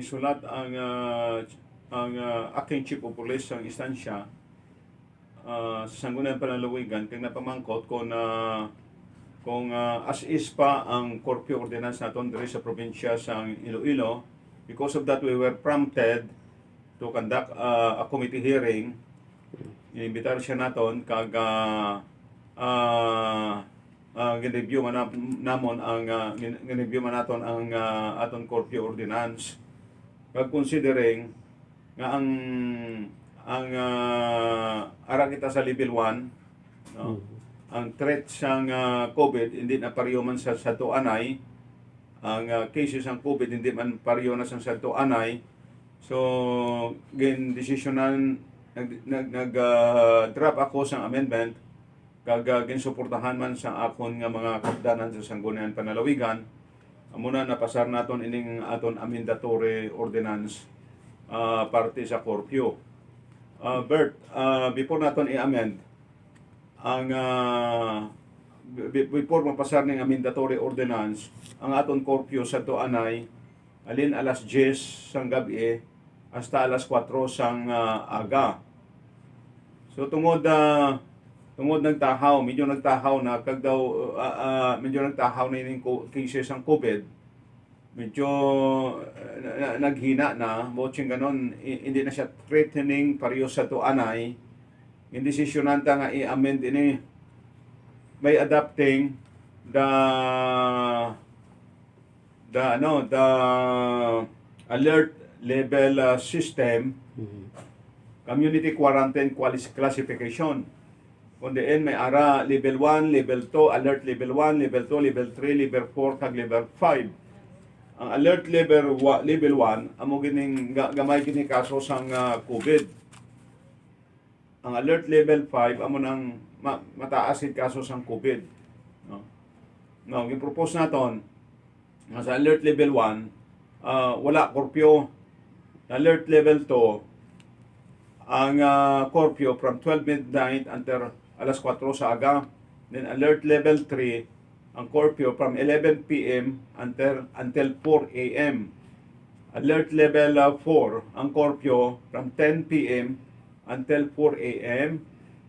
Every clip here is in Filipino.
sulat ang acting chief of police ang istansya sa Sangguniang Panlalawigan kay napamangkot kung as is pa ang curfew ordinance naton diri sa probinsya sa Iloilo. Because of that, we were prompted to conduct a committee hearing. Inimbitar siya naton kag ginreview man namon ang ginreview man naton ang aton curfew ordinance. Kag considering nga ang ara kita sa level 1, no? Ang threat sang COVID hindi na pariyo man sa Anay. Ang cases ng COVID hindi man pariyo na sa Anay. So gin-desisyonan nag-drop ako sa amendment kag ginsuportahan man sa akon nga mga kapdanan sa Sangguniang Panlalawigan. Amuna napasar naton ining aton amendatory ordinance parte sa curfew. Bert, before naton i-amend ang before mapasar ning amendatory ordinance ang aton curfew sa Anay alin alas 10 sang gabi hasta alas 4 sang aga. So tungod nagtahaw, medyo nagtahaw na kag daw medyo nagtahaw na ining cases ang COVID. Medyo naghina na, boching ganon, hindi na siya threatening pareho sa Anay. Indesisyonan ta nga i-amend ini by adapting the alert level system, community quarantine classification. Kung diin may ara level 1, level 2, alert level 1, level 2, level 3, level 4 kag level 5. Ang alert level 1 amo gining gamay kini kaso sang COVID. Ang alert level 5 amo nang mataas gid kaso sang COVID, no? No, gi-propose naton nga sa alert level 1 wala curfew. Alert level 2 ang curfew from 12 midnight until alas 4 sa aga. Then alert level 3 ang curfew from 11 p.m. until 4 a.m. Alert level 4 ang curfew from 10 p.m. until 4 a.m.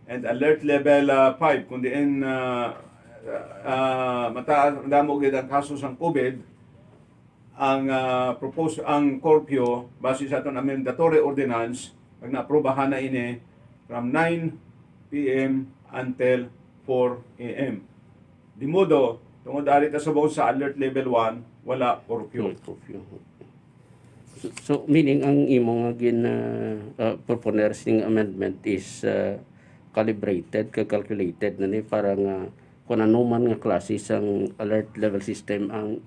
and alert level 5 kung diin mataas damo gid ang kaso sang COVID, ang propose ang curfew base sa aton amendatory ordinance pag naaprubahan na ini from 9 p.m. until 4 a.m. Di modo tungod ari ta subong sa alert level 1 wala curfew. So meaning ang imong proponers ning amendment is calibrated, calculated na ni para nga kung ano man nga klase sang alert level system ang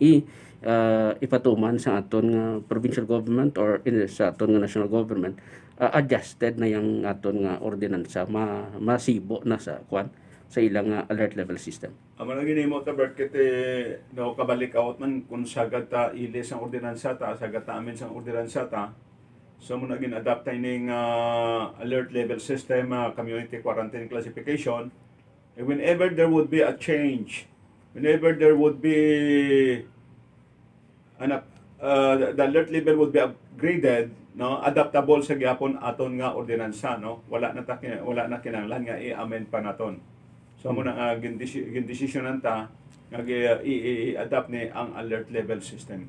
ipatuman sa aton nga provincial government or sa aton nga national government, adjusted na yung aton nga ordinansa masibo na sa ilang alert level system. Amo na ginimo ta Bert kete no kabalik out man kung sagad ta ilis ang ordinansa ta, sagad ta amin sang ordinansa ta. So mo na gin-adapt ning alert level system, community quarantine classification. And whenever there would be a change, whenever there would be the alert level would be upgraded, no, adaptable sa gyapon aton nga ordinansa, no. Wala na kinahanglan nga i-amend pa naton. So mo na gindesisyonan ta nga i-adapt ni ang alert level system.